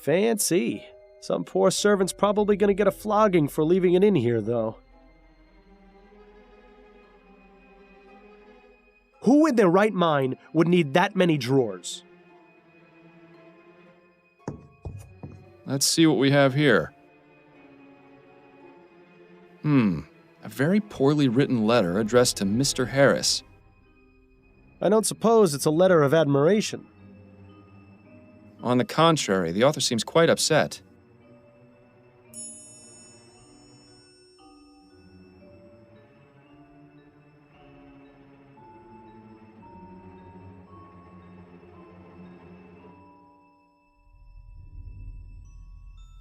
Fancy. Some poor servant's probably going to get a flogging for leaving it in here, though. Who in their right mind would need that many drawers? Let's see what we have here. A very poorly written letter addressed to Mr. Harris. I don't suppose it's a letter of admiration. On the contrary, the author seems quite upset.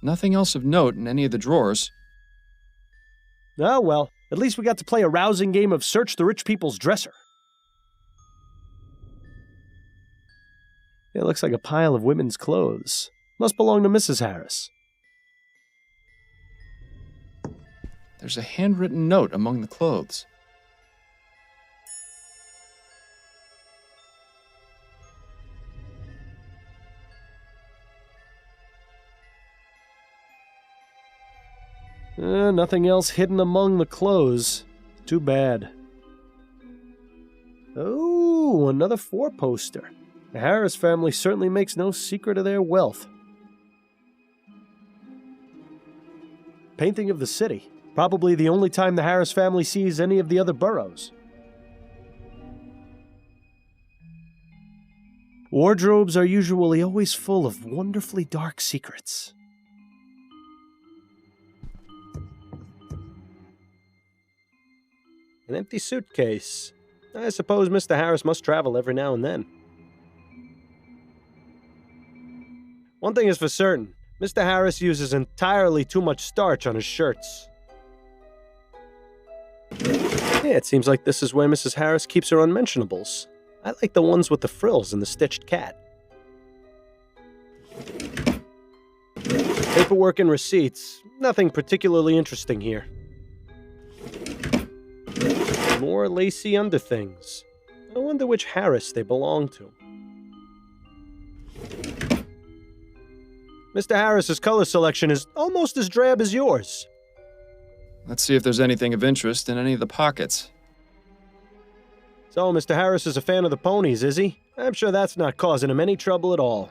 Nothing else of note in any of the drawers. Oh well, at least we got to play a rousing game of Search the Rich People's Dresser. It looks like a pile of women's clothes. Must belong to Mrs. Harris. There's a handwritten note among the clothes. Nothing else hidden among the clothes. Too bad. Oh, another four-poster. The Harris family certainly makes no secret of their wealth. Painting of the city. Probably the only time the Harris family sees any of the other boroughs. Wardrobes are usually always full of wonderfully dark secrets. An empty suitcase. I suppose Mr. Harris must travel every now and then. One thing is for certain, Mr. Harris uses entirely too much starch on his shirts. Yeah, it seems like this is where Mrs. Harris keeps her unmentionables. I like the ones with the frills and the stitched cat. Paperwork and receipts. Nothing particularly interesting here. More lacy underthings. I wonder which Harris they belong to. Mr. Harris's color selection is almost as drab as yours. Let's see if there's anything of interest in any of the pockets. So, Mr. Harris is a fan of the ponies, is he? I'm sure that's not causing him any trouble at all.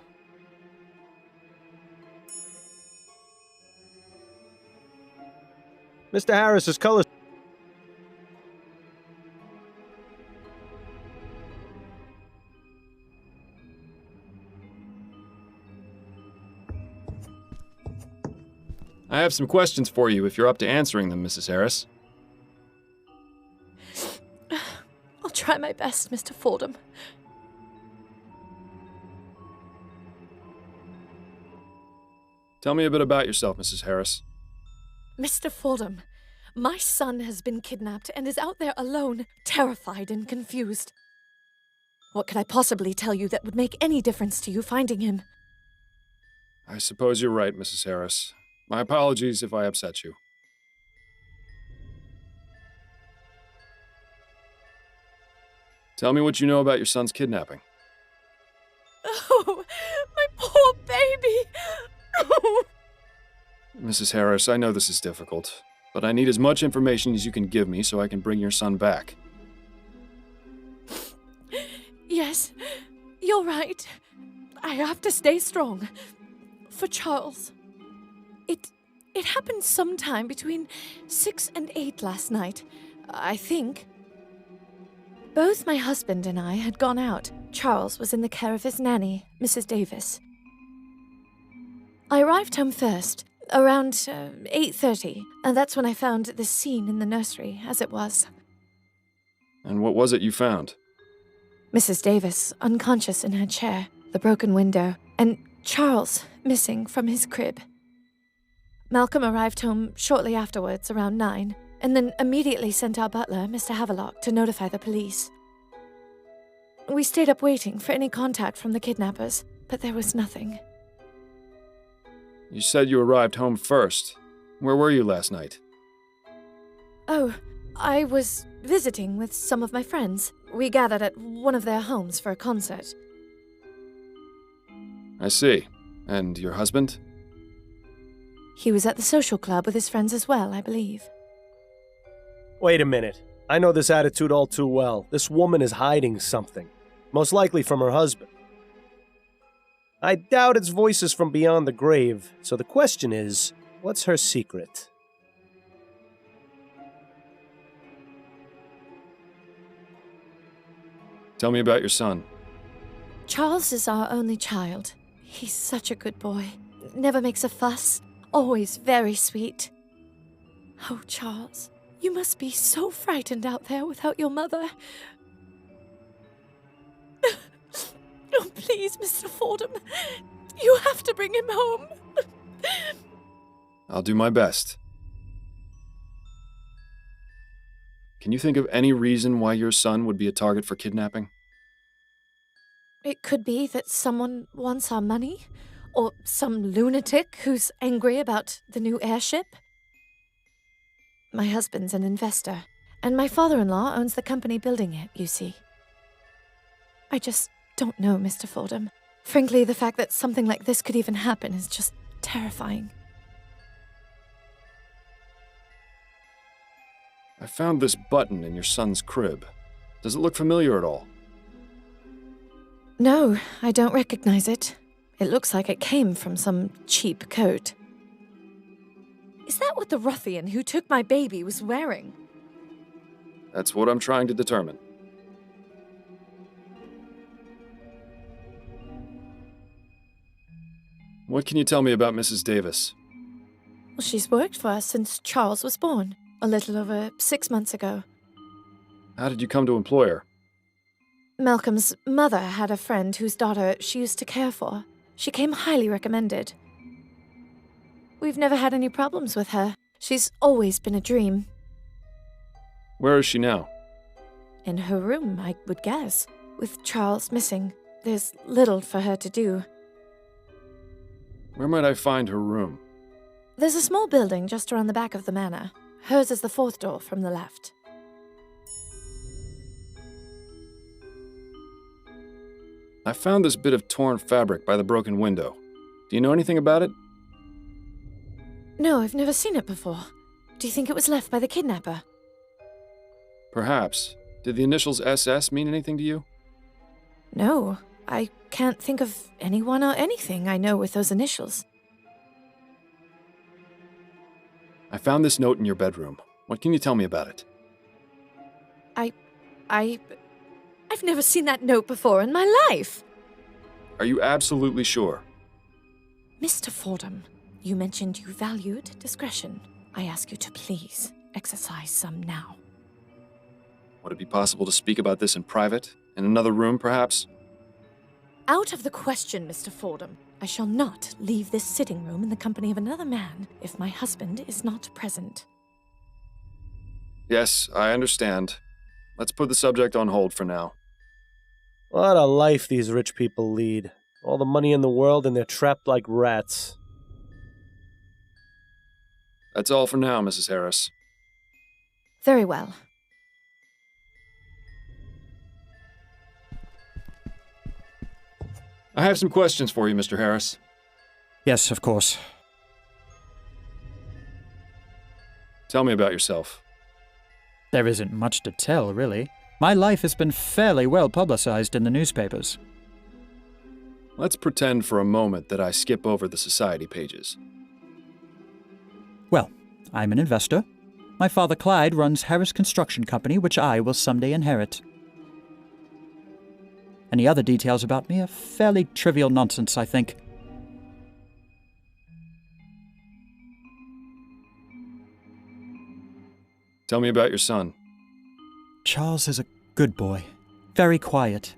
Mr. Harris's color... I have some questions for you if you're up to answering them, Mrs. Harris. I'll try my best, Mr. Fordham. Tell me a bit about yourself, Mrs. Harris. Mr. Fordham, my son has been kidnapped and is out there alone, terrified and confused. What could I possibly tell you that would make any difference to you finding him? I suppose you're right, Mrs. Harris. My apologies if I upset you. Tell me what you know about your son's kidnapping. Oh, my poor baby! Mrs. Harris, I know this is difficult, but I need as much information as you can give me so I can bring your son back. Yes, you're right. I have to stay strong. For Charles. It happened sometime between 6 and 8 last night, I think. Both my husband and I had gone out. Charles was in the care of his nanny, Mrs. Davis. I arrived home first, around 8:30, and that's when I found this scene in the nursery, as it was. And what was it you found? Mrs. Davis, unconscious in her chair, the broken window, and Charles missing from his crib. Malcolm arrived home shortly afterwards, around 9, and then immediately sent our butler, Mr. Havelock, to notify the police. We stayed up waiting for any contact from the kidnappers, but there was nothing. You said you arrived home first. Where were you last night? Oh, I was visiting with some of my friends. We gathered at one of their homes for a concert. I see. And your husband? He was at the social club with his friends as well, I believe. Wait a minute. I know this attitude all too well. This woman is hiding something. Most likely from her husband. I doubt it's voices from beyond the grave, so the question is, what's her secret? Tell me about your son. Charles is our only child. He's such a good boy. Never makes a fuss. Always very sweet. Oh, Charles, you must be so frightened out there without your mother. Oh, please, Mr. Fordham. You have to bring him home. I'll do my best. Can you think of any reason why your son would be a target for kidnapping? It could be that someone wants our money, or some lunatic who's angry about the new airship. My husband's an investor, and my father-in-law owns the company building it, you see. I just don't know, Mr. Fordham. Frankly, the fact that something like this could even happen is just terrifying. I found this button in your son's crib. Does it look familiar at all? No, I don't recognize it. It looks like it came from some cheap coat. Is that what the ruffian who took my baby was wearing? That's what I'm trying to determine. What can you tell me about Mrs. Davis? Well, she's worked for us since Charles was born, a little over 6 months ago. How did you come to employ her? Malcolm's mother had a friend whose daughter she used to care for. She came highly recommended. We've never had any problems with her. She's always been a dream. Where is she now? In her room, I would guess. With Charles missing, there's little for her to do. Where might I find her room? There's a small building just around the back of the manor. Hers is the 4th door from the left. I found this bit of torn fabric by the broken window. Do you know anything about it? No, I've never seen it before. Do you think it was left by the kidnapper? Perhaps. Did the initials SS mean anything to you? No, I can't think of anyone or anything I know with those initials. I found this note in your bedroom. What can you tell me about it? I've never seen that note before in my life. Are you absolutely sure? Mr. Fordham, you mentioned you valued discretion. I ask you to please exercise some now. Would it be possible to speak about this in private? In another room, perhaps? Out of the question, Mr. Fordham. I shall not leave this sitting room in the company of another man if my husband is not present. Yes, I understand. Let's put the subject on hold for now. What a life these rich people lead. All the money in the world and they're trapped like rats. That's all for now, Mrs. Harris. Very well. I have some questions for you, Mr. Harris. Yes, of course. Tell me about yourself. There isn't much to tell, really. My life has been fairly well publicized in the newspapers. Let's pretend for a moment that I skip over the society pages. Well, I'm an investor. My father Clyde runs Harris Construction Company, which I will someday inherit. Any other details about me are fairly trivial nonsense, I think. Tell me about your son. Charles is a good boy. Very quiet.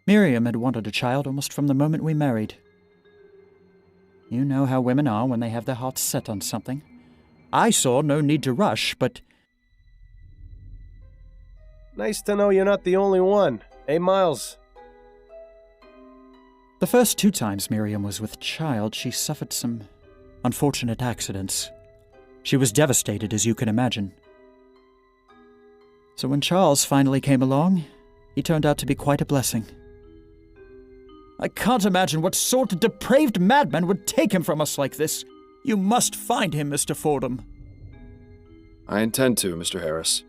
Miriam had wanted a child almost from the moment we married. You know how women are when they have their hearts set on something. I saw no need to rush, but... Nice to know you're not the only one. Hey, Miles. The first 2 times Miriam was with child, she suffered some unfortunate accidents. She was devastated, as you can imagine. So when Charles finally came along, he turned out to be quite a blessing. I can't imagine what sort of depraved madman would take him from us like this. You must find him, Mr. Fordham. I intend to, Mr. Harris.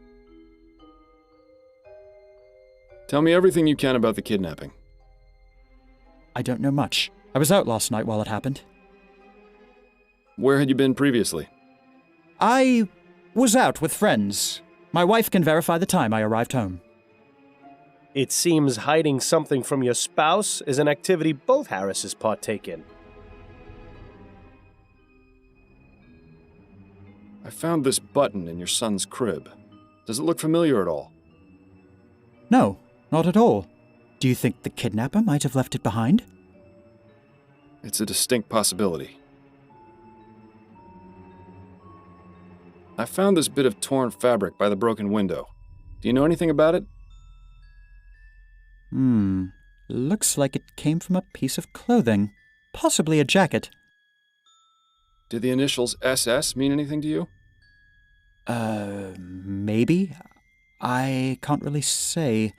Tell me everything you can about the kidnapping. I don't know much. I was out last night while it happened. Where had you been previously? I was out with friends. My wife can verify the time I arrived home. It seems hiding something from your spouse is an activity both Harrises partake in. I found this button in your son's crib. Does it look familiar at all? No, not at all. Do you think the kidnapper might have left it behind? It's a distinct possibility. I found this bit of torn fabric by the broken window. Do you know anything about it? Looks like it came from a piece of clothing. Possibly a jacket. Did the initials SS mean anything to you? Maybe? I can't really say.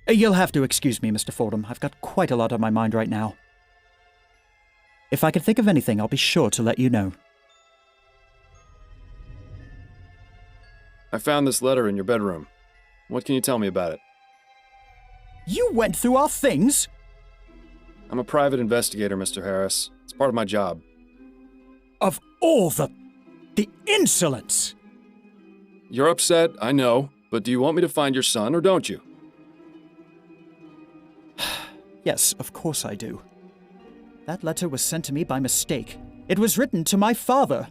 You'll have to excuse me, Mr. Fordham. I've got quite a lot on my mind right now. If I can think of anything, I'll be sure to let you know. I found this letter in your bedroom. What can you tell me about it? You went through our things? I'm a private investigator, Mr. Harris. It's part of my job. Of all the insolence! You're upset, I know, but do you want me to find your son or don't you? Yes, of course I do. That letter was sent to me by mistake. It was written to my father.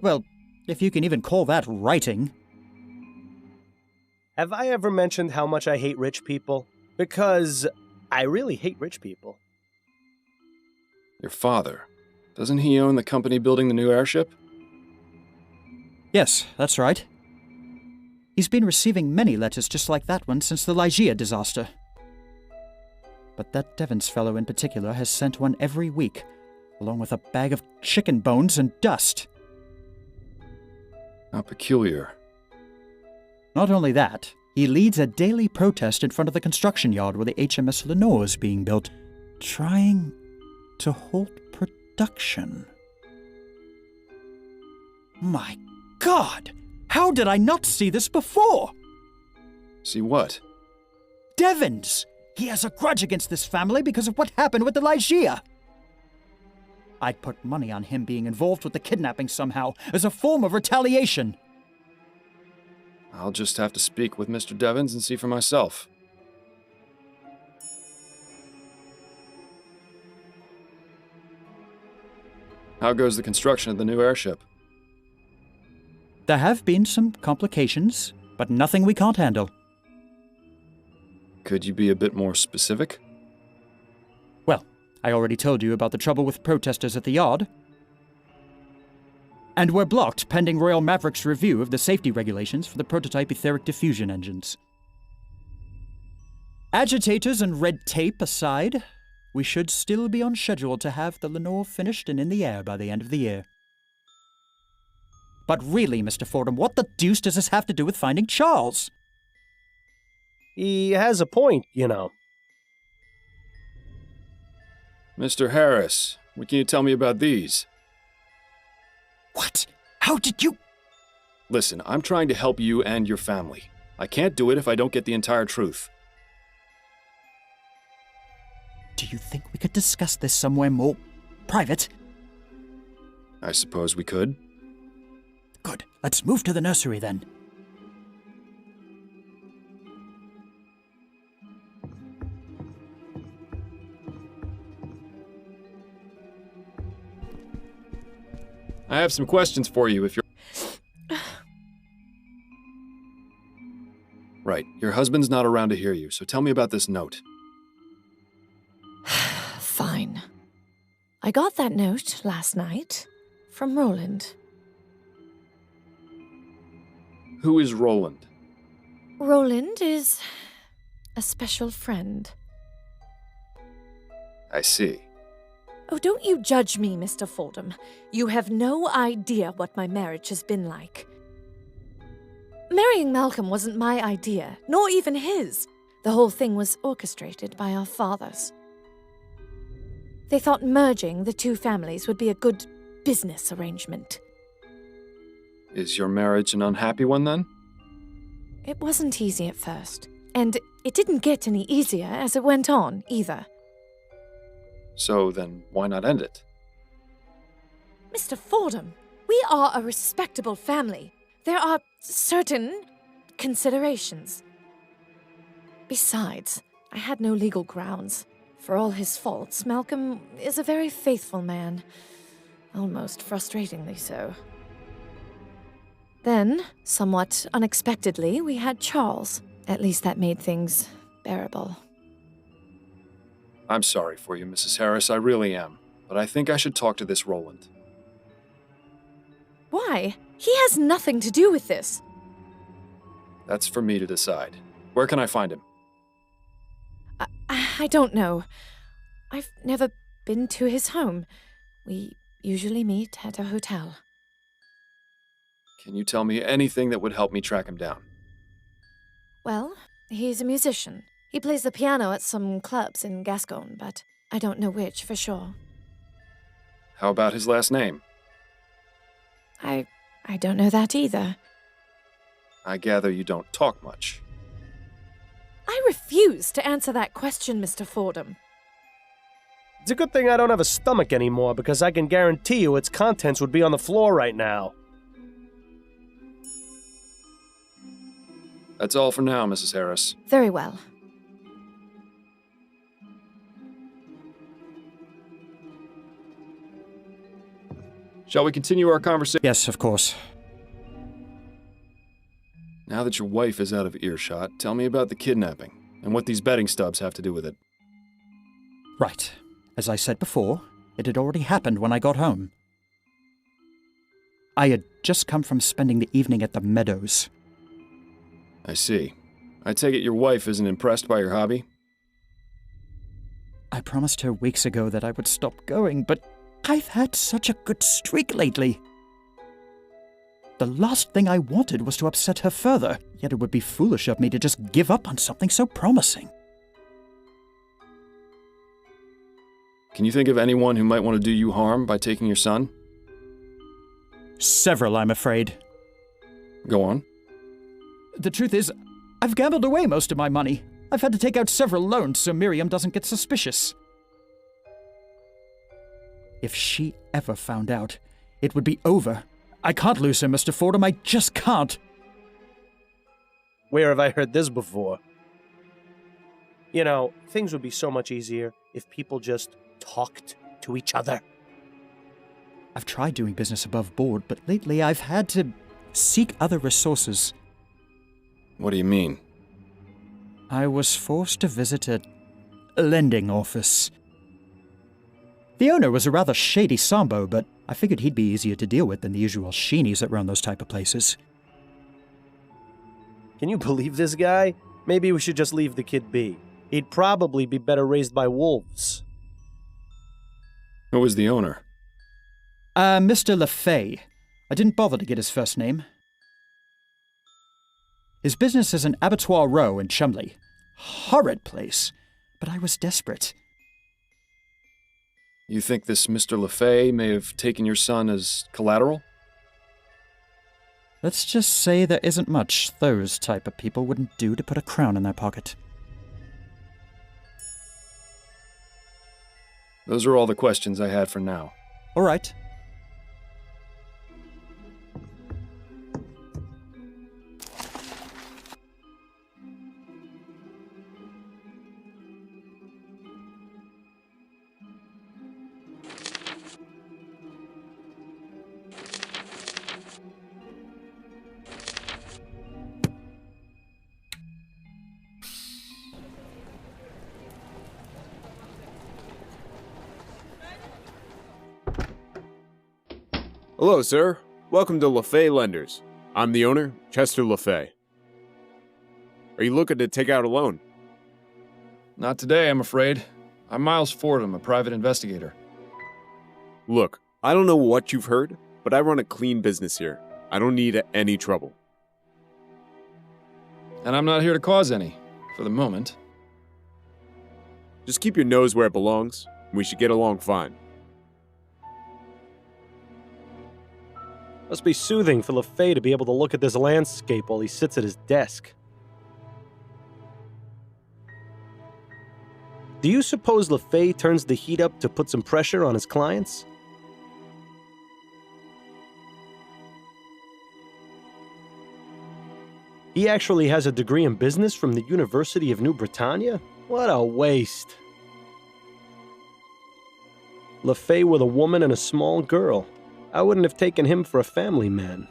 Well, if you can even call that writing. Have I ever mentioned how much I hate rich people? Because I really hate rich people. Your father. Doesn't he own the company building the new airship? Yes, that's right. He's been receiving many letters just like that one since the Lygia disaster. But that Devons fellow in particular has sent one every week, along with a bag of chicken bones and dust. How peculiar. Not only that, he leads a daily protest in front of the construction yard where the HMS Lenore is being built, trying to halt production. My God! How did I not see this before? See what? Devons! He has a grudge against this family because of what happened with the Lygia. I'd put money on him being involved with the kidnapping somehow, as a form of retaliation. I'll just have to speak with Mr. Devons and see for myself. How goes the construction of the new airship? There have been some complications, but nothing we can't handle. Could you be a bit more specific? Well, I already told you about the trouble with protesters at the yard. And we're blocked pending Royal Maverick's review of the safety regulations for the prototype etheric diffusion engines. Agitators and red tape aside, we should still be on schedule to have the Lenore finished and in the air by the end of the year. But really, Mr. Fordham, what the deuce does this have to do with finding Charles? He has a point, you know. Mr. Harris, what can you tell me about these? What? How did you... Listen, I'm trying to help you and your family. I can't do it if I don't get the entire truth. Do you think we could discuss this somewhere more private? I suppose we could. Good. Let's move to the nursery then. I have some questions for you if you're... Right, your husband's not around to hear you, so tell me about this note. Fine. I got that note last night from Roland. Who is Roland? Roland is a special friend. I see. Oh, don't you judge me, Mr. Fordham. You have no idea what my marriage has been like. Marrying Malcolm wasn't my idea, nor even his. The whole thing was orchestrated by our fathers. They thought merging the two families would be a good business arrangement. Is your marriage an unhappy one, then? It wasn't easy at first, and it didn't get any easier as it went on, either. So then, why not end it? Mr. Fordham, we are a respectable family. There are certain considerations. Besides, I had no legal grounds. For all his faults, Malcolm is a very faithful man. Almost frustratingly so. Then, somewhat unexpectedly, we had Charles. At least that made things bearable. I'm sorry for you, Mrs. Harris, I really am. But I think I should talk to this Roland. Why? He has nothing to do with this. That's for me to decide. Where can I find him? I don't know. I've never been to his home. We usually meet at a hotel. Can you tell me anything that would help me track him down? Well, he's a musician. He plays the piano at some clubs in Gascon, but I don't know which for sure. How about his last name? I don't know that either. I gather you don't talk much. I refuse to answer that question, Mr. Fordham. It's a good thing I don't have a stomach anymore, because I can guarantee you its contents would be on the floor right now. That's all for now, Mrs. Harris. Very well. Shall we continue our conversation? Yes, of course. Now that your wife is out of earshot, tell me about the kidnapping, and what these betting stubs have to do with it. Right. As I said before, it had already happened when I got home. I had just come from spending the evening at the Meadows. I see. I take it your wife isn't impressed by your hobby? I promised her weeks ago that I would stop going, but I've had such a good streak lately. The last thing I wanted was to upset her further, yet it would be foolish of me to just give up on something so promising. Can you think of anyone who might want to do you harm by taking your son? Several, I'm afraid. Go on. The truth is, I've gambled away most of my money. I've had to take out several loans so Miriam doesn't get suspicious. If she ever found out, it would be over. I can't lose her, Mr. Fordham. I just can't. Where have I heard this before? You know, things would be so much easier if people just talked to each other. I've tried doing business above board, but lately I've had to seek other resources. What do you mean? I was forced to visit a lending office. The owner was a rather shady Sambo, but I figured he'd be easier to deal with than the usual sheenies that run those type of places. Can you believe this guy? Maybe we should just leave the kid be. He'd probably be better raised by wolves. Who was the owner? Mr. LeFay. I didn't bother to get his first name. His business is an abattoir row in Chumley. Horrid place, but I was desperate. You think this Mr. LeFay may have taken your son as collateral? Let's just say there isn't much those type of people wouldn't do to put a crown in their pocket. Those are all the questions I had for now. All right. Hello, sir. Welcome to LeFay Lenders. I'm the owner, Chester LeFay. Are you looking to take out a loan? Not today, I'm afraid. I'm Miles Fordham, a private investigator. Look, I don't know what you've heard, but I run a clean business here. I don't need any trouble. And I'm not here to cause any, for the moment. Just keep your nose where it belongs. We should get along fine. Must be soothing for LeFay to be able to look at this landscape while he sits at his desk. Do you suppose LeFay turns the heat up to put some pressure on his clients? He actually has a degree in business from the University of New Britannia? What a waste. LeFay with a woman and a small girl. I wouldn't have taken him for a family man.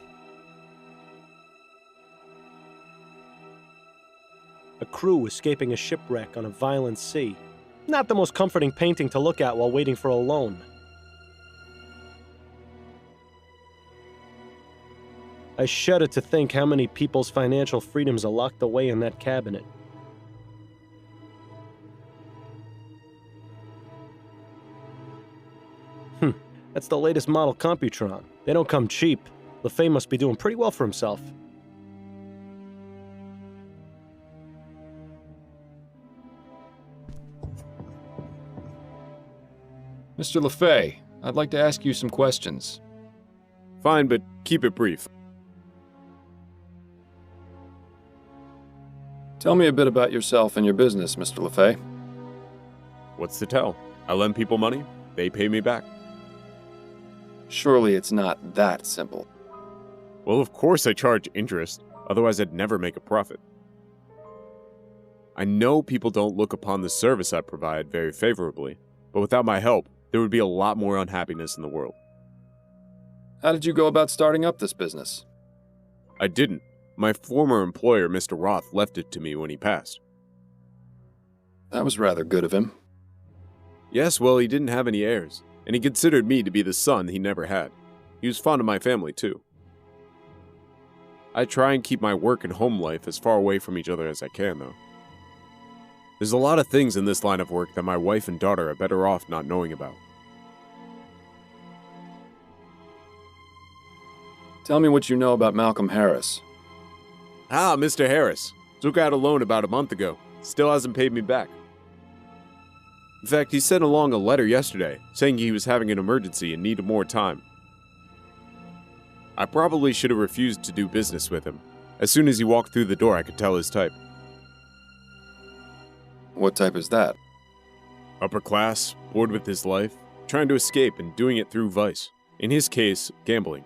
A crew escaping a shipwreck on a violent sea. Not the most comforting painting to look at while waiting for a loan. I shudder to think how many people's financial freedoms are locked away in that cabinet. That's the latest model Computron. They don't come cheap. LeFay must be doing pretty well for himself. Mr. LeFay, I'd like to ask you some questions. Fine, but keep it brief. Tell me a bit about yourself and your business, Mr. LeFay. What's to tell? I lend people money, they pay me back. Surely it's not that simple. Well, of course I charge interest, otherwise I'd never make a profit. I know people don't look upon the service I provide very favorably, but without my help, there would be a lot more unhappiness in the world. How did you go about starting up this business? I didn't. My former employer, Mr. Roth, left it to me when he passed. That was rather good of him. Yes, well, he didn't have any heirs, and he considered me to be the son he never had. He was fond of my family, too. I try and keep my work and home life as far away from each other as I can, though. There's a lot of things in this line of work that my wife and daughter are better off not knowing about. Tell me what you know about Malcolm Harris. Ah, Mr. Harris. Took out a loan about a month ago. Still hasn't paid me back. In fact, he sent along a letter yesterday saying he was having an emergency and needed more time. I probably should have refused to do business with him. As soon as he walked through the door, I could tell his type. What type is that? Upper class, bored with his life, trying to escape and doing it through vice. In his case, gambling.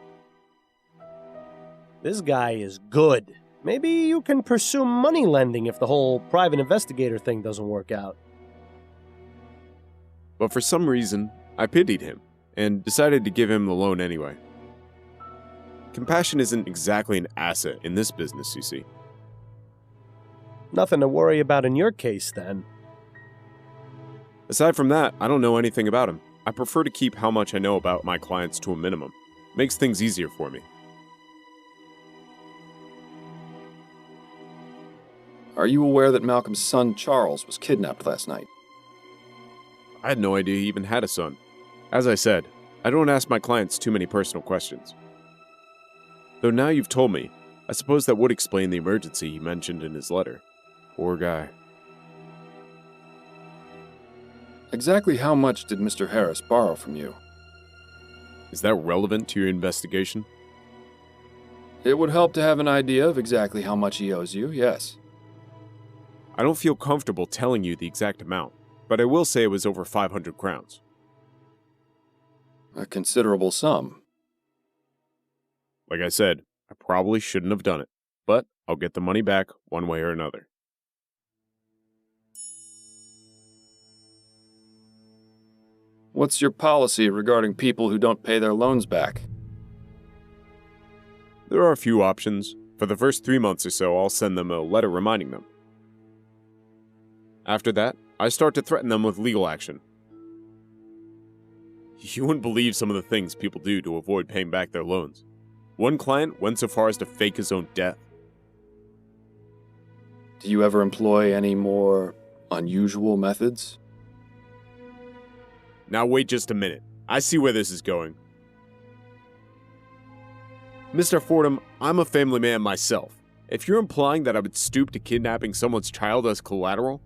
This guy is good. Maybe you can pursue money lending if the whole private investigator thing doesn't work out. But for some reason, I pitied him and decided to give him the loan anyway. Compassion isn't exactly an asset in this business, you see. Nothing to worry about in your case, then. Aside from that, I don't know anything about him. I prefer to keep how much I know about my clients to a minimum. Makes things easier for me. Are you aware that Malcolm's son, Charles, was kidnapped last night? I had no idea he even had a son. As I said, I don't ask my clients too many personal questions. Though now you've told me, I suppose that would explain the emergency he mentioned in his letter. Poor guy. Exactly how much did Mr. Harris borrow from you? Is that relevant to your investigation? It would help to have an idea of exactly how much he owes you, yes. I don't feel comfortable telling you the exact amount, but I will say it was over 500 crowns. A considerable sum. Like I said, I probably shouldn't have done it, but I'll get the money back one way or another. What's your policy regarding people who don't pay their loans back? There are a few options. For the first 3 months or so, I'll send them a letter reminding them. After that, I start to threaten them with legal action. You wouldn't believe some of the things people do to avoid paying back their loans. One client went so far as to fake his own death. Do you ever employ any more unusual methods? Now wait just a minute. I see where this is going. Mr. Fordham, I'm a family man myself. If you're implying that I would stoop to kidnapping someone's child as collateral,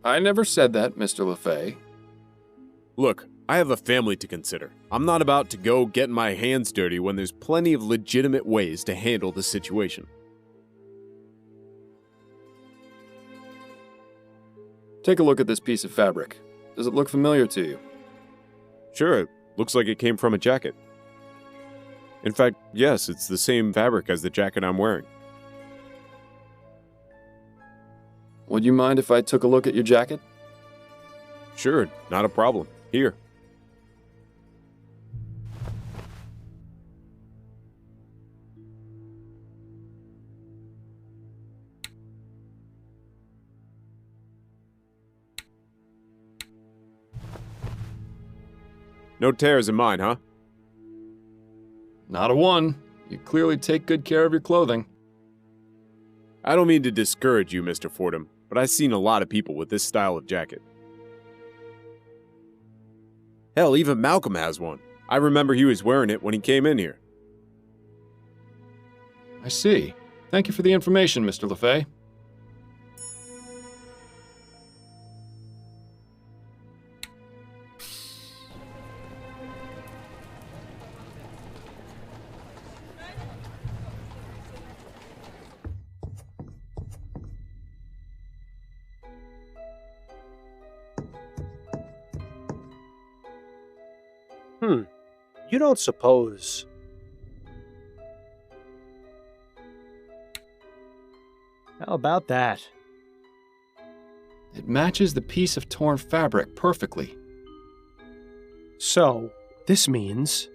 I never said that, Mr. LeFay. Look, I have a family to consider. I'm not about to go getting my hands dirty when there's plenty of legitimate ways to handle the situation. Take a look at this piece of fabric. Does it look familiar to you? Sure, it looks like it came from a jacket. In fact, yes, it's the same fabric as the jacket I'm wearing. Would you mind if I took a look at your jacket? Sure, not a problem. Here. No tears in mine, huh? Not a one. You clearly take good care of your clothing. I don't mean to discourage you, Mr. Fordham, but I've seen a lot of people with this style of jacket. Hell, even Malcolm has one. I remember he was wearing it when he came in here. I see. Thank you for the information, Mr. LeFay. You don't suppose... How about that? It matches the piece of torn fabric perfectly. So, this means...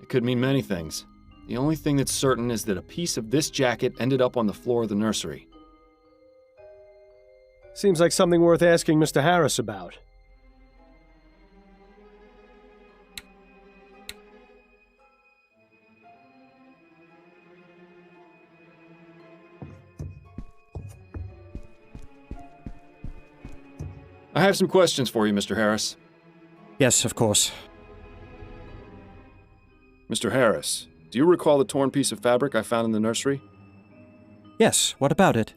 It could mean many things. The only thing that's certain is that a piece of this jacket ended up on the floor of the nursery. Seems like something worth asking Mr. Harris about. I have some questions for you, Mr. Harris. Yes, of course. Mr. Harris, do you recall the torn piece of fabric I found in the nursery? Yes, what about it?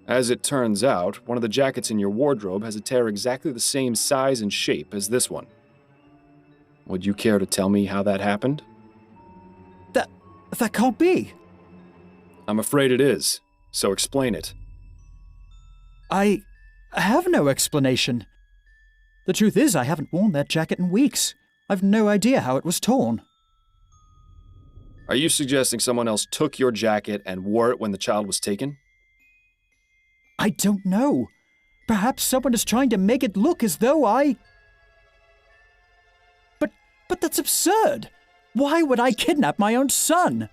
As it turns out, one of the jackets in your wardrobe has a tear exactly the same size and shape as this one. Would you care to tell me how that happened? That can't be. I'm afraid it is, so explain it. I have no explanation. The truth is, I haven't worn that jacket in weeks. I've no idea how it was torn. Are you suggesting someone else took your jacket and wore it when the child was taken? I don't know. Perhaps someone is trying to make it look as though I... But that's absurd. Why would I kidnap my own son?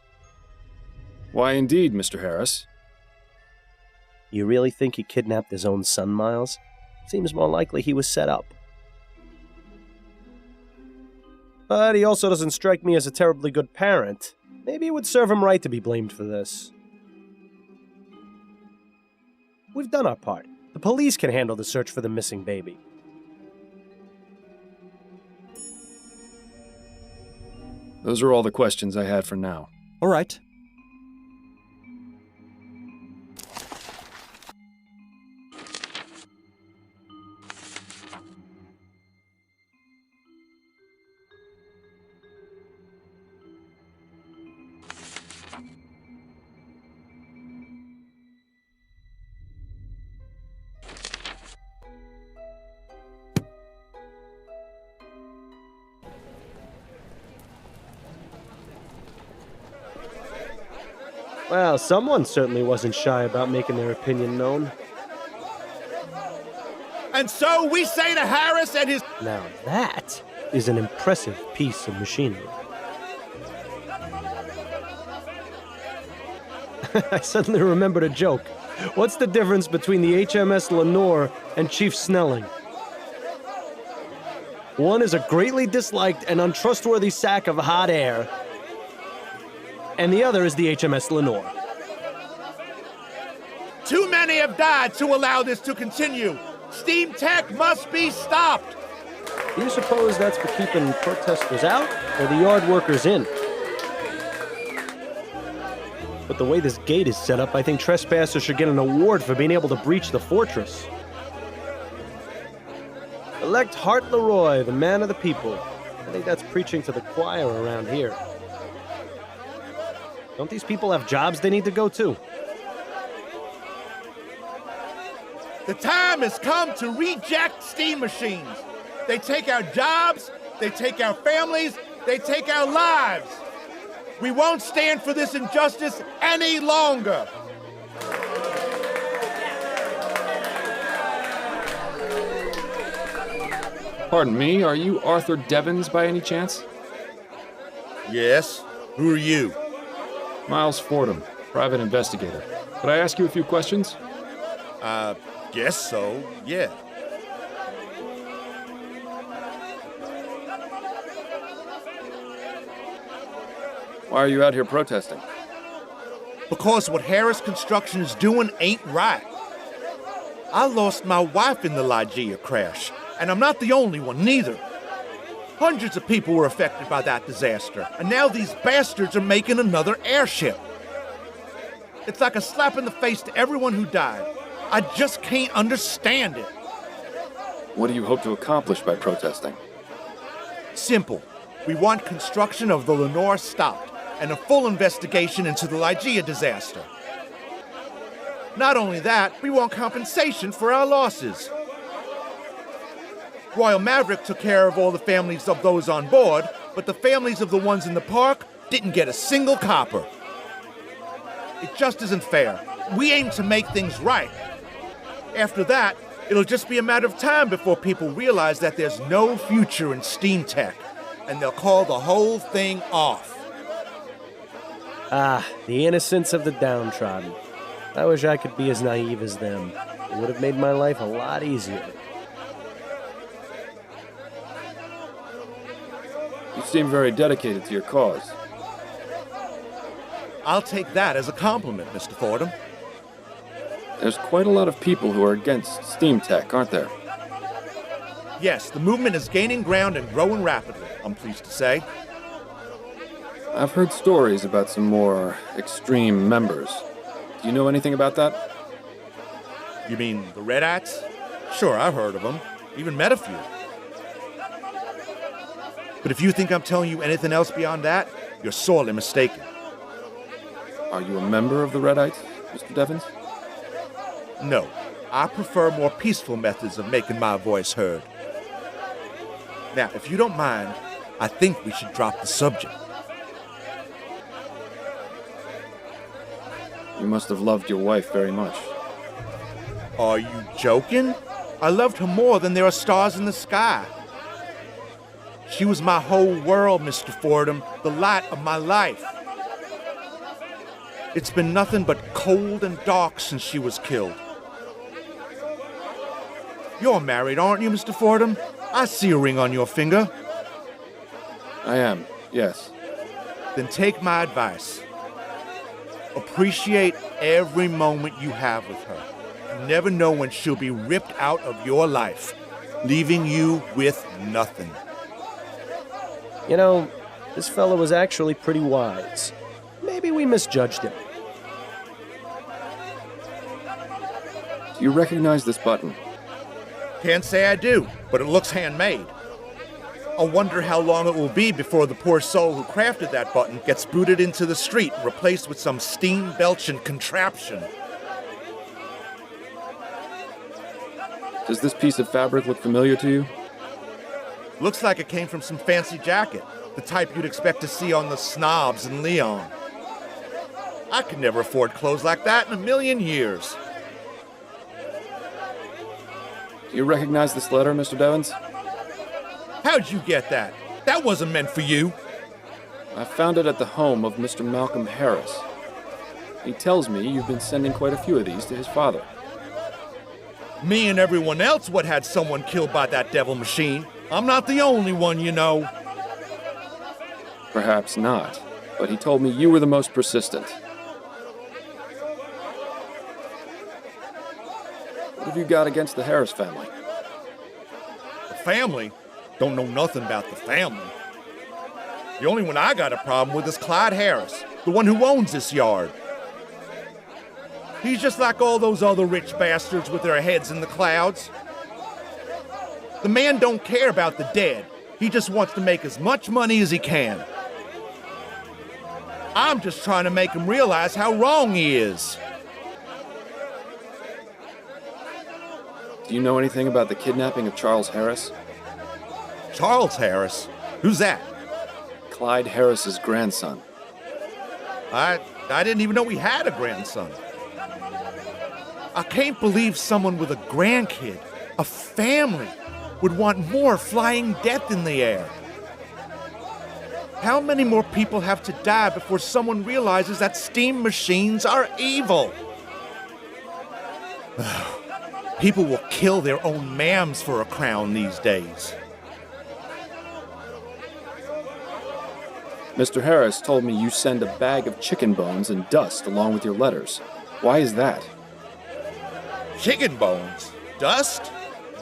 Why indeed, Mr. Harris. You really think he kidnapped his own son, Miles? Seems more likely he was set up. But he also doesn't strike me as a terribly good parent. Maybe it would serve him right to be blamed for this. We've done our part. The police can handle the search for the missing baby. Those are all the questions I had for now. All right. Well, someone certainly wasn't shy about making their opinion known. And so we say to Harris and his... Now that is an impressive piece of machinery. I suddenly remembered a joke. What's the difference between the HMS Lenore and Chief Snelling? One is a greatly disliked and untrustworthy sack of hot air, and the other is the HMS Lenore. Too many have died to allow this to continue. Steam tech must be stopped. Do you suppose that's for keeping protesters out or the yard workers in? But the way this gate is set up, I think trespassers should get an award for being able to breach the fortress. Elect Hart Leroy, the man of the people. I think that's preaching to the choir around here. Don't these people have jobs they need to go to? The time has come to reject steam machines. They take our jobs, they take our families, they take our lives. We won't stand for this injustice any longer. Pardon me, are you Arthur Devens by any chance? Yes? Who are you? Miles Fordham, private investigator. Could I ask you a few questions? Guess so, yeah. Why are you out here protesting? Because what Harris Construction is doing ain't right. I lost my wife in the Lygia crash, and I'm not the only one, neither. Hundreds of people were affected by that disaster, and now these bastards are making another airship. It's like a slap in the face to everyone who died. I just can't understand it. What do you hope to accomplish by protesting? Simple. We want construction of the Lenore stopped, and a full investigation into the Lygia disaster. Not only that, we want compensation for our losses. Royal Maverick took care of all the families of those on board, but the families of the ones in the park didn't get a single copper. It just isn't fair. We aim to make things right. After that, it'll just be a matter of time before people realize that there's no future in steam tech, and they'll call the whole thing off. Ah, the innocence of the downtrodden. I wish I could be as naive as them. It would have made my life a lot easier. You seem very dedicated to your cause. I'll take that as a compliment, Mr. Fordham. There's quite a lot of people who are against steam tech, aren't there? Yes, the movement is gaining ground and growing rapidly, I'm pleased to say. I've heard stories about some more extreme members. Do you know anything about that? You mean the Redites? Sure, I've heard of them. Even met a few. But if you think I'm telling you anything else beyond that, you're sorely mistaken. Are you a member of the Redites, Mr. Devens? No, I prefer more peaceful methods of making my voice heard. Now, if you don't mind, I think we should drop the subject. You must have loved your wife very much. Are you joking? I loved her more than there are stars in the sky. She was my whole world, Mr. Fordham, the light of my life. It's been nothing but cold and dark since she was killed. You're married, aren't you, Mr. Fordham? I see a ring on your finger. I am, yes. Then take my advice. Appreciate every moment you have with her. You never know when she'll be ripped out of your life, leaving you with nothing. You know, this fellow was actually pretty wise. Maybe we misjudged him. Do you recognize this button? Can't say I do, but it looks handmade. I wonder how long it will be before the poor soul who crafted that button gets booted into the street and replaced with some steam-belching contraption. Does this piece of fabric look familiar to you? Looks like it came from some fancy jacket, the type you'd expect to see on the snobs in Leon. I could never afford clothes like that in a million years. Do you recognize this letter, Mr. Devens? How'd you get that? That wasn't meant for you. I found it at the home of Mr. Malcolm Harris. He tells me you've been sending quite a few of these to his father. Me and everyone else what had someone killed by that devil machine. I'm not the only one, you know. Perhaps not, but he told me you were the most persistent. What have you got against the Harris family? The family? Don't know nothing about the family. The only one I got a problem with is Clyde Harris, the one who owns this yard. He's just like all those other rich bastards with their heads in the clouds. The man don't care about the dead. He just wants to make as much money as he can. I'm just trying to make him realize how wrong he is. Do you know anything about the kidnapping of Charles Harris? Charles Harris? Who's that? Clyde Harris's grandson. I didn't even know we had a grandson. I can't believe someone with a grandkid, a family, would want more flying death in the air. How many more people have to die before someone realizes that steam machines are evil? People will kill their own mams for a crown these days. Mr. Harris told me you send a bag of chicken bones and dust along with your letters. Why is that? Chicken bones? Dust?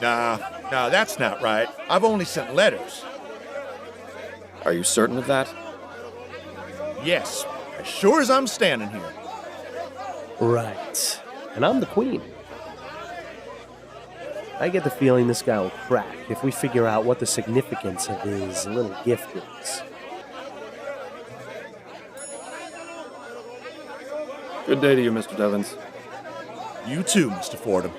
Nah, that's not right. I've only sent letters. Are you certain of that? Yes, as sure as I'm standing here. Right. And I'm the queen. I get the feeling this guy will crack if we figure out what the significance of his little gift is. Good day to you, Mr. Devens. You too, Mr. Fordham.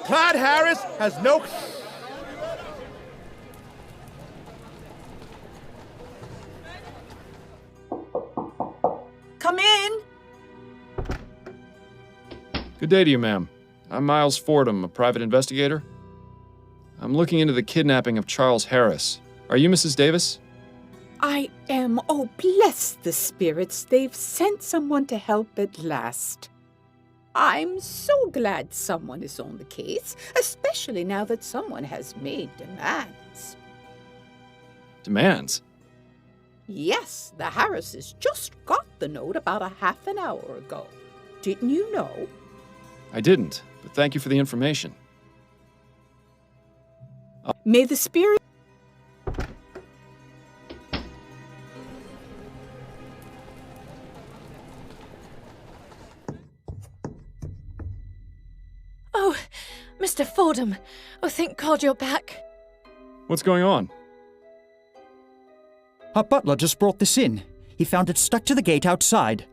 Clyde Harris has no... Come in. Good day to you, ma'am. I'm Miles Fordham, a private investigator. I'm looking into the kidnapping of Charles Harris. Are you Mrs. Davis? I am. Oh, bless the spirits. They've sent someone to help at last. I'm so glad someone is on the case, especially now that someone has made demands. Demands? Yes, the Harrises just got the note about a half an hour ago. Didn't you know? I didn't, but thank you for the information. May the spirit... Oh, Mr. Fordham. Oh, thank God you're back. What's going on? Our butler just brought this in. He found it stuck to the gate outside.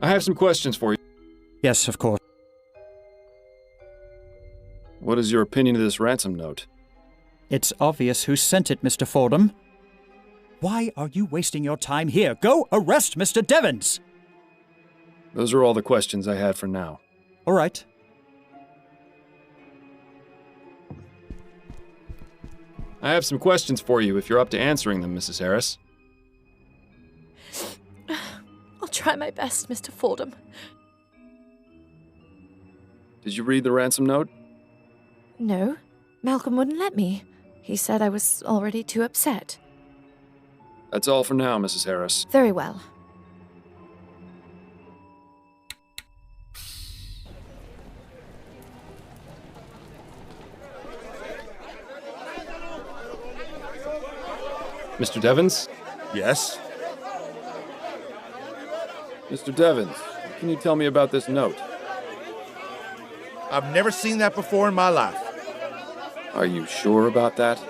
I have some questions for you. Yes, of course. What is your opinion of this ransom note? It's obvious who sent it, Mr. Fordham. Why are you wasting your time here? Go arrest Mr. Devens! Those are all the questions I had for now. All right. I have some questions for you if you're up to answering them, Mrs. Harris. I'll try my best, Mr. Fordham. Did you read the ransom note? No, Malcolm wouldn't let me. He said I was already too upset. That's all for now, Mrs. Harris. Very well. Mr. Devens? Yes? Mr. Devens, what can you tell me about this note? I've never seen that before in my life. Are you sure about that?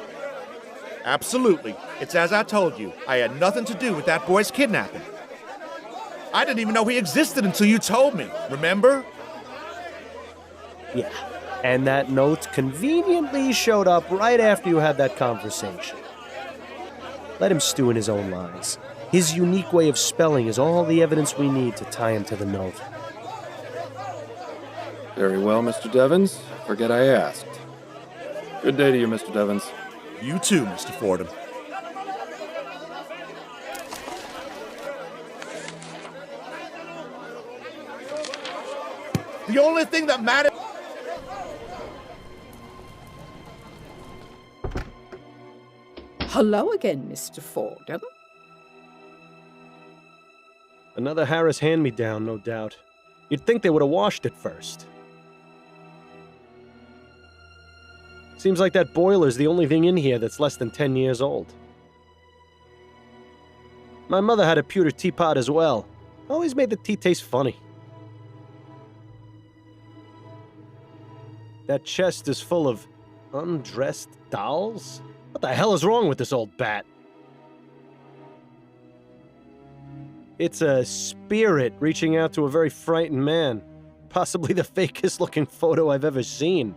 Absolutely. It's as I told you. I had nothing to do with that boy's kidnapping. I didn't even know he existed until you told me. Remember? Yeah. And that note conveniently showed up right after you had that conversation. Let him stew in his own lies. His unique way of spelling is all the evidence we need to tie him to the note. Very well, Mr. Devens. Forget I asked. Good day to you, Mr. Devens. You too, Mr. Fordham. The only thing that matters... Hello again, Mr. Fordham. Another Harris hand-me-down, no doubt. You'd think they would have washed it first. Seems like that boiler's the only thing in here that's less than 10 years old. My mother had a pewter teapot as well. Always made the tea taste funny. That chest is full of undressed dolls? What the hell is wrong with this old bat? It's a spirit reaching out to a very frightened man. Possibly the fakest looking photo I've ever seen.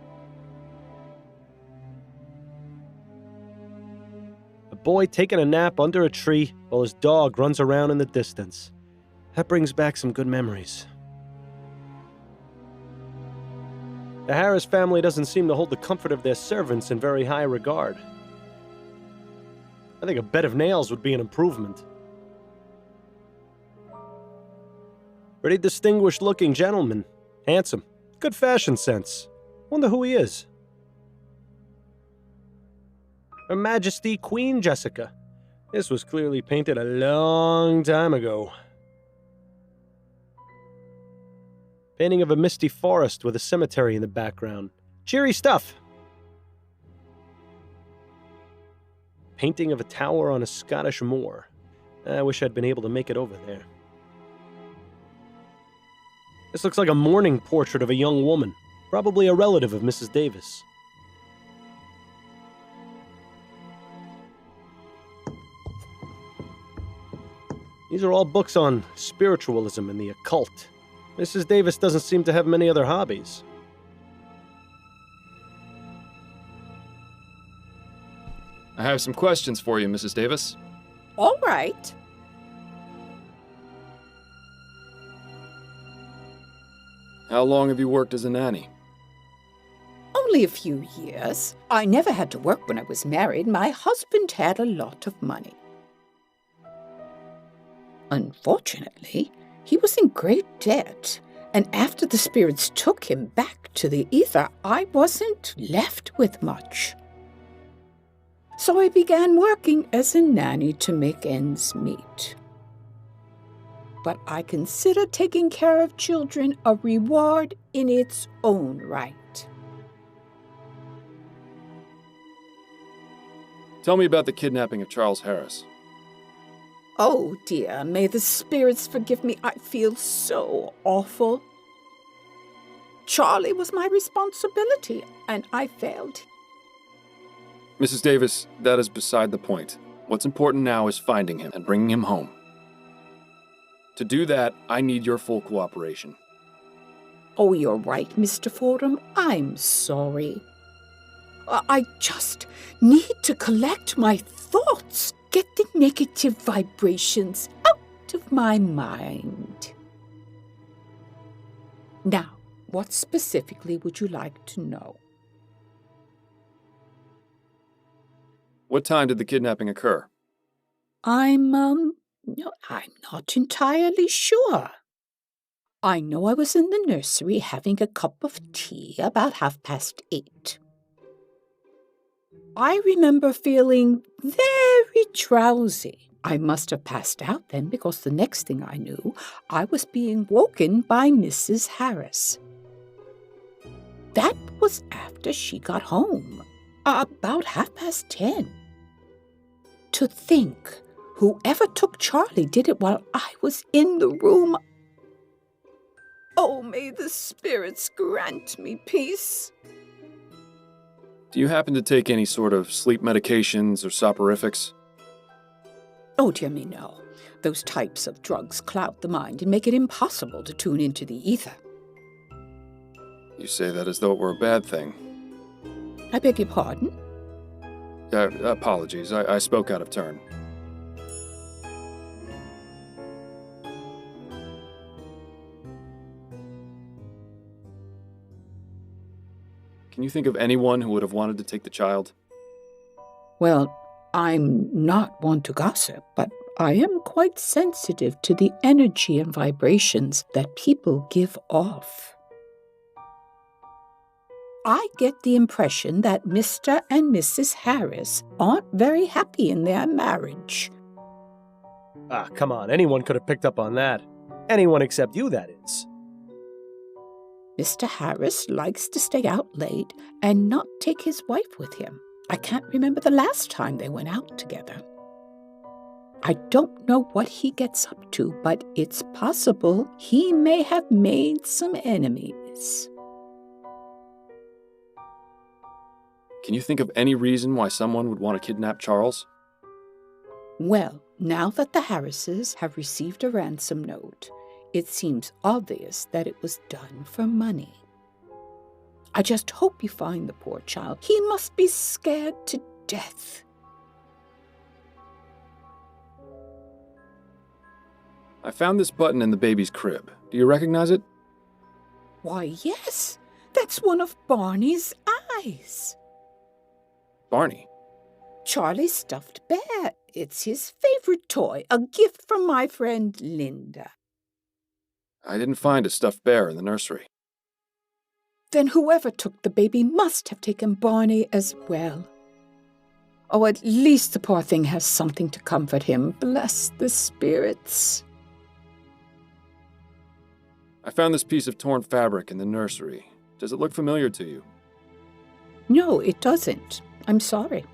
A boy taking a nap under a tree while his dog runs around in the distance. That brings back some good memories. The Harris family doesn't seem to hold the comfort of their servants in very high regard. I think a bed of nails would be an improvement. Pretty distinguished-looking gentleman. Handsome. Good fashion sense. Wonder who he is. Her Majesty Queen Jessica. This was clearly painted a long time ago. Painting of a misty forest with a cemetery in the background. Cheery stuff. Painting of a tower on a Scottish moor. I wish I'd been able to make it over there. This looks like a mourning portrait of a young woman, probably a relative of Mrs. Davis. These are all books on spiritualism and the occult. Mrs. Davis doesn't seem to have many other hobbies. I have some questions for you, Mrs. Davis. All right. How long have you worked as a nanny? Only a few years. I never had to work when I was married. My husband had a lot of money. Unfortunately, he was in great debt, and after the spirits took him back to the ether, I wasn't left with much. So I began working as a nanny to make ends meet. But I consider taking care of children a reward in its own right. Tell me about the kidnapping of Charles Harris. Oh dear, may the spirits forgive me. I feel so awful. Charlie was my responsibility, and I failed. Mrs. Davis, that is beside the point. What's important now is finding him and bringing him home. To do that, I need your full cooperation. Oh, you're right, Mr. Fordham. I'm sorry. I just need to collect my thoughts, get the negative vibrations out of my mind. Now, what specifically would you like to know? What time did the kidnapping occur? I'm not entirely sure. I know I was in the nursery having a cup of tea about 8:30. I remember feeling very drowsy. I must have passed out then because the next thing I knew, I was being woken by Mrs. Harris. That was after she got home, about 10:30. To think, whoever took Charlie did it while I was in the room. Oh, may the spirits grant me peace. Do you happen to take any sort of sleep medications or soporifics? Oh, dear me, no. Those types of drugs cloud the mind and make it impossible to tune into the ether. You say that as though it were a bad thing. I beg your pardon? Apologies, I spoke out of turn. Can you think of anyone who would have wanted to take the child? Well, I'm not one to gossip, but I am quite sensitive to the energy and vibrations that people give off. I get the impression that Mr. and Mrs. Harris aren't very happy in their marriage. Ah, come on, anyone could have picked up on that. Anyone except you, that is. Mr. Harris likes to stay out late and not take his wife with him. I can't remember the last time they went out together. I don't know what he gets up to, but it's possible he may have made some enemies. Can you think of any reason why someone would want to kidnap Charles? Well, now that the Harrises have received a ransom note, it seems obvious that it was done for money. I just hope you find the poor child. He must be scared to death. I found this button in the baby's crib. Do you recognize it? Why, yes, that's one of Barney's eyes. Barney. Charlie's stuffed bear. It's his favorite toy, a gift from my friend Linda. I didn't find a stuffed bear in the nursery. Then whoever took the baby must have taken Barney as well. Oh, at least the poor thing has something to comfort him. Bless the spirits. I found this piece of torn fabric in the nursery. Does it look familiar to you? No, it doesn't. I'm sorry.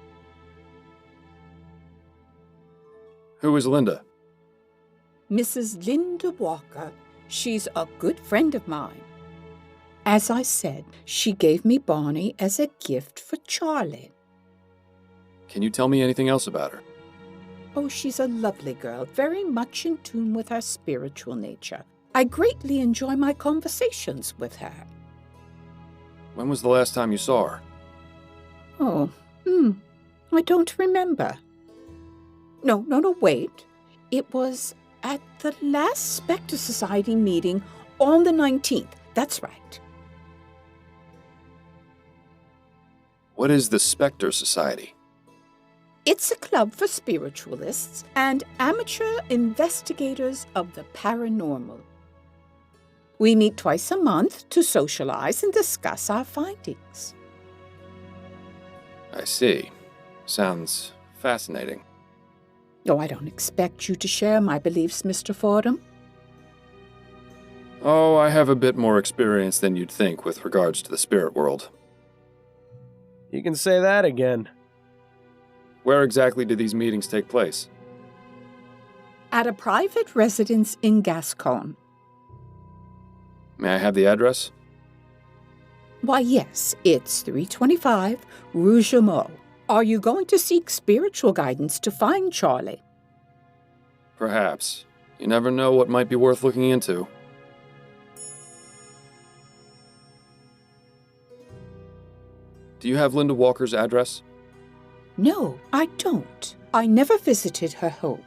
Who is Linda? Mrs. Linda Walker. She's a good friend of mine. As I said, she gave me Barney as a gift for Charlie. Can you tell me anything else about her? Oh, she's a lovely girl, very much in tune with her spiritual nature. I greatly enjoy my conversations with her. When was the last time you saw her? Oh, I don't remember. No, wait. It was at the last Spectre Society meeting on the 19th. That's right. What is the Spectre Society? It's a club for spiritualists and amateur investigators of the paranormal. We meet twice a month to socialize and discuss our findings. I see. Sounds fascinating. Oh, I don't expect you to share my beliefs, Mr. Fordham. Oh, I have a bit more experience than you'd think with regards to the spirit world. You can say that again. Where exactly do these meetings take place? At a private residence in Gascon. May I have the address? Why, yes, it's 325 Rue Jameau. Are you going to seek spiritual guidance to find Charlie? Perhaps. You never know what might be worth looking into. Do you have Linda Walker's address? No, I don't. I never visited her home.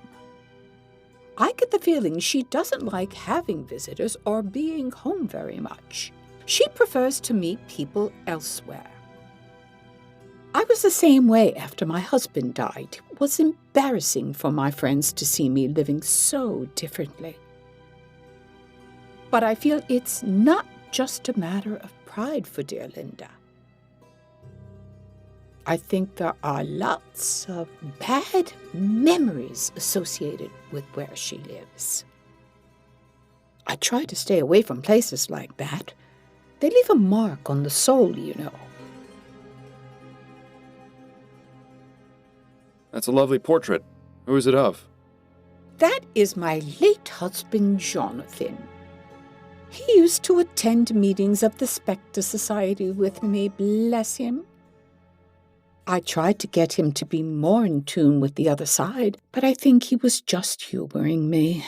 I get the feeling she doesn't like having visitors or being home very much. She prefers to meet people elsewhere. I was the same way after my husband died. It was embarrassing for my friends to see me living so differently. But I feel it's not just a matter of pride for dear Linda. I think there are lots of bad memories associated with where she lives. I try to stay away from places like that. They leave a mark on the soul, you know. That's a lovely portrait. Who is it of? That is my late husband, Jonathan. He used to attend meetings of the Spectre Society with me, bless him. I tried to get him to be more in tune with the other side, but I think he was just humoring me.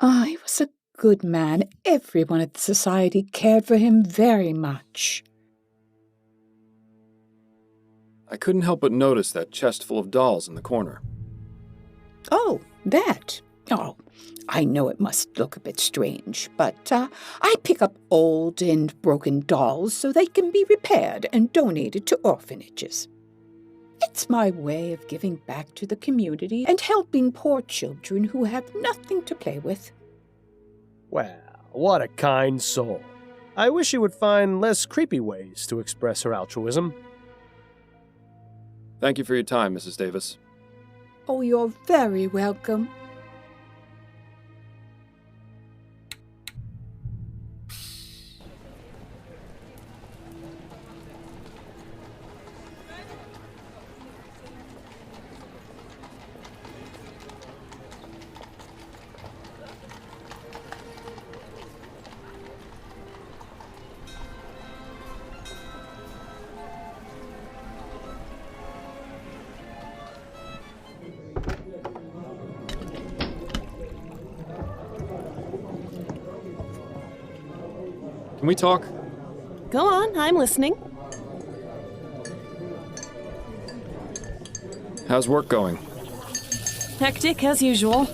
He was a good man. Everyone at the society cared for him very much. I couldn't help but notice that chest full of dolls in the corner. Oh, that. Oh, I know it must look a bit strange, but I pick up old and broken dolls so they can be repaired and donated to orphanages. It's my way of giving back to the community and helping poor children who have nothing to play with. Well, what a kind soul. I wish she would find less creepy ways to express her altruism. Thank you for your time, Mrs. Davis. Oh, you're very welcome. Can we talk? Go on, I'm listening. How's work going? Hectic as usual.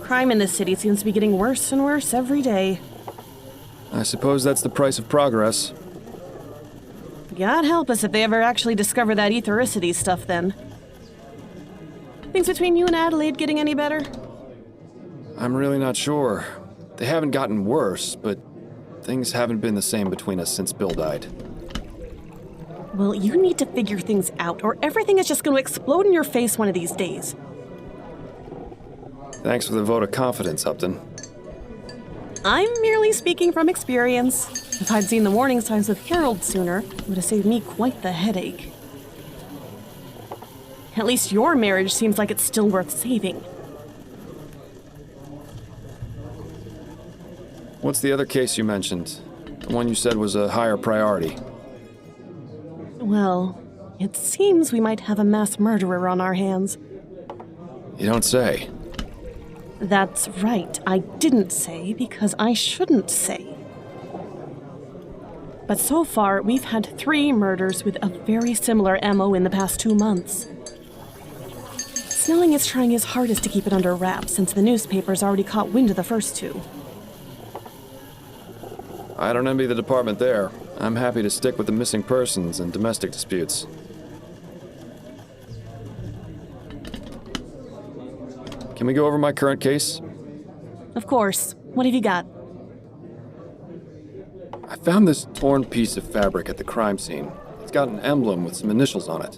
Crime in this city seems to be getting worse and worse every day. I suppose that's the price of progress. God help us if they ever actually discover that ethericity stuff then. Things between you and Adelaide getting any better? I'm really not sure. They haven't gotten worse, but things haven't been the same between us since Bill died. Well, you need to figure things out, or everything is just going to explode in your face one of these days. Thanks for the vote of confidence, Upton. I'm merely speaking from experience. If I'd seen the warning signs with Harold sooner, it would have saved me quite the headache. At least your marriage seems like it's still worth saving. What's the other case you mentioned? The one you said was a higher priority. Well, it seems we might have a mass murderer on our hands. You don't say. That's right. I didn't say because I shouldn't say. But so far, we've had 3 murders with a very similar MO in the past 2 months. Snelling is trying his hardest to keep it under wraps since the newspapers already caught wind of the first 2. I don't envy the department there. I'm happy to stick with the missing persons and domestic disputes. Can we go over my current case? Of course. What have you got? I found this torn piece of fabric at the crime scene. It's got an emblem with some initials on it.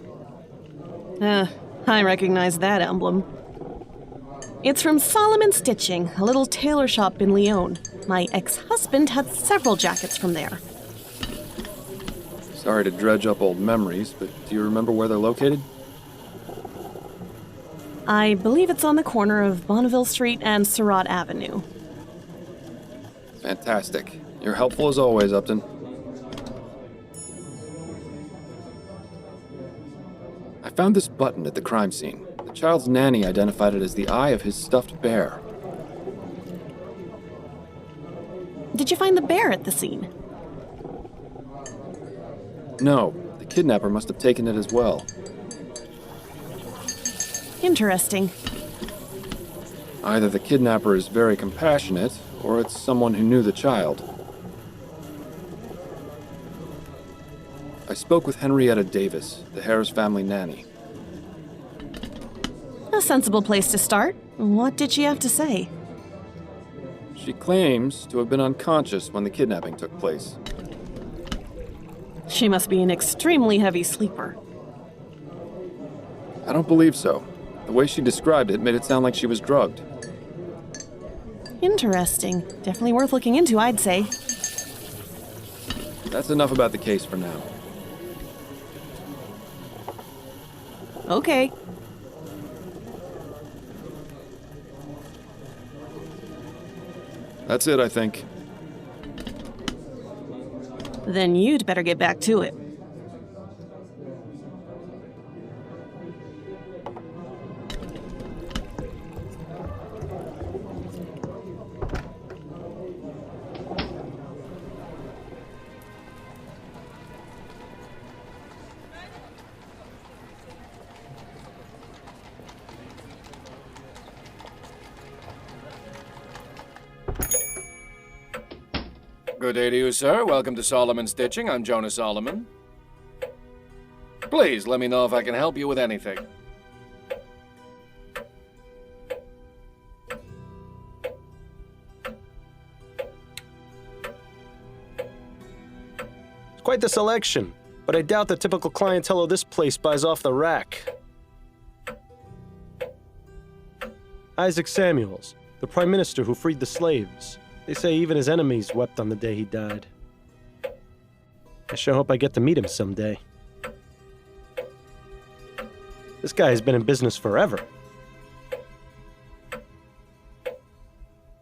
I recognize that emblem. It's from Solomon Stitching, a little tailor shop in Lyon. My ex-husband had several jackets from there. Sorry to dredge up old memories, but do you remember where they're located? I believe it's on the corner of Bonneville Street and Surratt Avenue. Fantastic. You're helpful as always, Upton. I found this button at the crime scene. The child's nanny identified it as the eye of his stuffed bear. Did you find the bear at the scene? No, the kidnapper must have taken it as well. Interesting. Either the kidnapper is very compassionate, or it's someone who knew the child. I spoke with Henrietta Davis, the Harris family nanny. A sensible place to start. What did she have to say? She claims to have been unconscious when the kidnapping took place. She must be an extremely heavy sleeper. I don't believe so. The way she described it made it sound like she was drugged. Interesting. Definitely worth looking into, I'd say. That's enough about the case for now. Okay. That's it, I think. Then you'd better get back to it. Good day to you, sir. Welcome to Solomon Stitching. I'm Jonah Solomon. Please, let me know if I can help you with anything. It's quite the selection, but I doubt the typical clientele of this place buys off the rack. Isaac Samuels, the prime minister who freed the slaves. They say even his enemies wept on the day he died. I sure hope I get to meet him someday. This guy has been in business forever.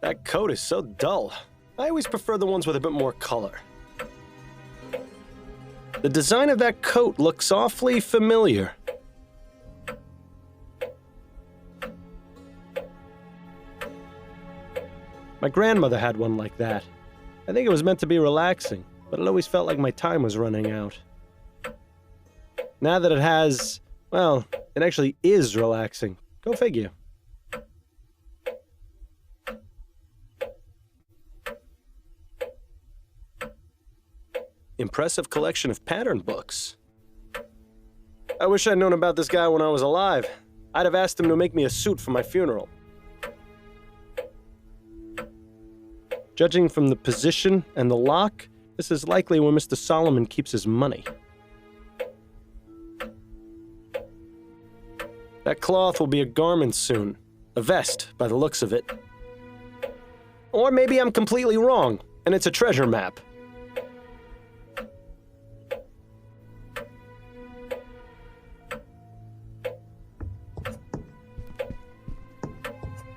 That coat is so dull. I always prefer the ones with a bit more color. The design of that coat looks awfully familiar. My grandmother had one like that. I think it was meant to be relaxing, but it always felt like my time was running out. Now that it has, well, it actually is relaxing. Go figure. Impressive collection of pattern books. I wish I'd known about this guy when I was alive. I'd have asked him to make me a suit for my funeral. Judging from the position and the lock, this is likely where Mr. Solomon keeps his money. That cloth will be a garment soon. A vest, by the looks of it. Or maybe I'm completely wrong, and it's a treasure map.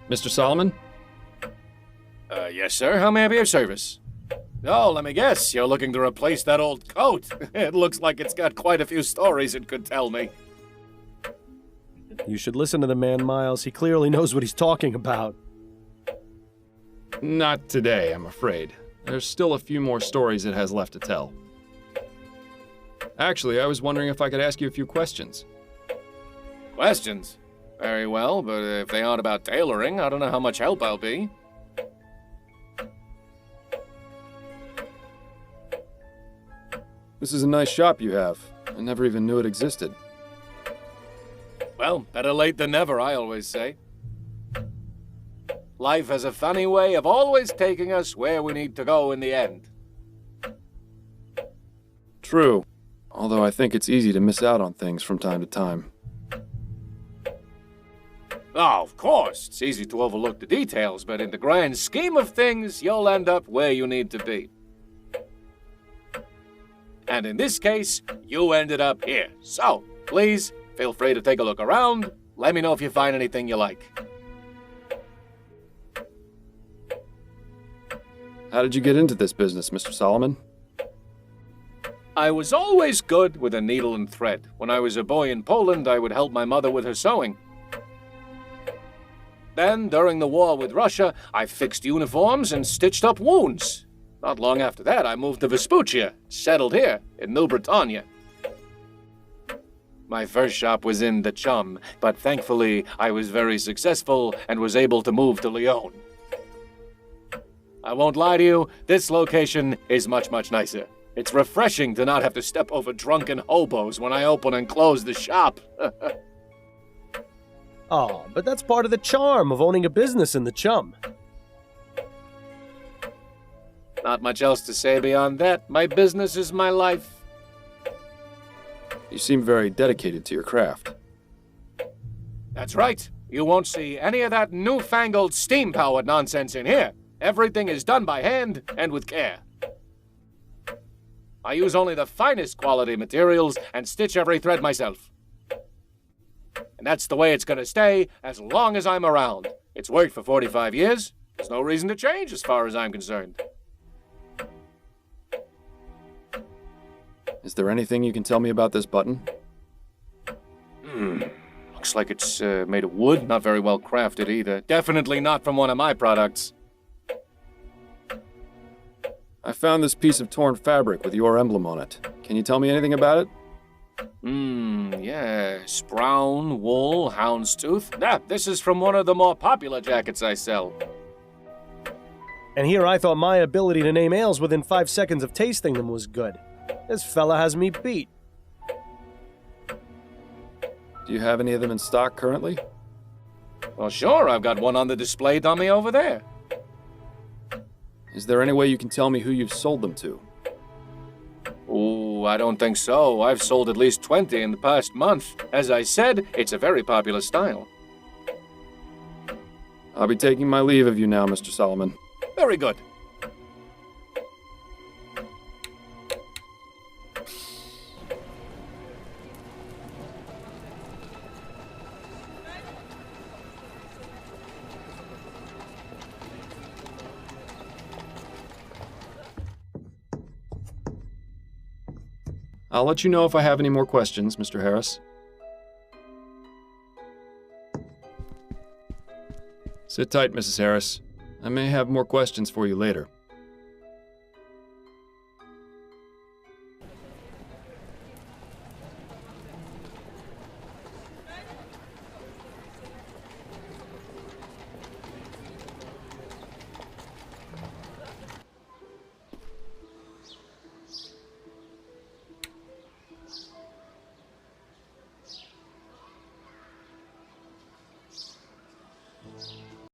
Mr. Solomon? Yes, sir. How may I be of service? Oh, let me guess. You're looking to replace that old coat. It looks like it's got quite a few stories it could tell me. You should listen to the man, Miles. He clearly knows what he's talking about. Not today, I'm afraid. There's still a few more stories it has left to tell. Actually, I was wondering if I could ask you a few questions. Questions? Very well, but if they aren't about tailoring, I don't know how much help I'll be. This is a nice shop you have. I never even knew it existed. Well, better late than never, I always say. Life has a funny way of always taking us where we need to go in the end. True. Although I think it's easy to miss out on things from time to time. Oh, of course, it's easy to overlook the details, but in the grand scheme of things, you'll end up where you need to be. And in this case, you ended up here. So, please, feel free to take a look around. Let me know if you find anything you like. How did you get into this business, Mr. Solomon? I was always good with a needle and thread. When I was a boy in Poland, I would help my mother with her sewing. Then, during the war with Russia, I fixed uniforms and stitched up wounds. Not long after that, I moved to Vespuccia, settled here in New Britannia. My first shop was in the Chum, but thankfully I was very successful and was able to move to Lyon. I won't lie to you, this location is much, much nicer. It's refreshing to not have to step over drunken hobos when I open and close the shop. Oh, but that's part of the charm of owning a business in the Chum. Not much else to say beyond that. My business is my life. You seem very dedicated to your craft. That's right. You won't see any of that newfangled steam-powered nonsense in here. Everything is done by hand and with care. I use only the finest quality materials and stitch every thread myself. And that's the way it's gonna stay as long as I'm around. It's worked for 45 years. There's no reason to change as far as I'm concerned. Is there anything you can tell me about this button? Looks like it's made of wood. Not very well crafted either. Definitely not from one of my products. I found this piece of torn fabric with your emblem on it. Can you tell me anything about it? Yes. Brown, wool, houndstooth. This is from one of the more popular jackets I sell. And here I thought my ability to name ales within 5 seconds of tasting them was good. This fella has me beat. Do you have any of them in stock currently? Well, sure. I've got one on the display dummy over there. Is there any way you can tell me who you've sold them to? Oh, Oh, I don't think so. I've sold at least 20 in the past month. As I said, it's a very popular style. I'll be taking my leave of you now, Mr. Solomon. Very good. I'll let you know if I have any more questions, Mr. Harris. Sit tight, Mrs. Harris. I may have more questions for you later.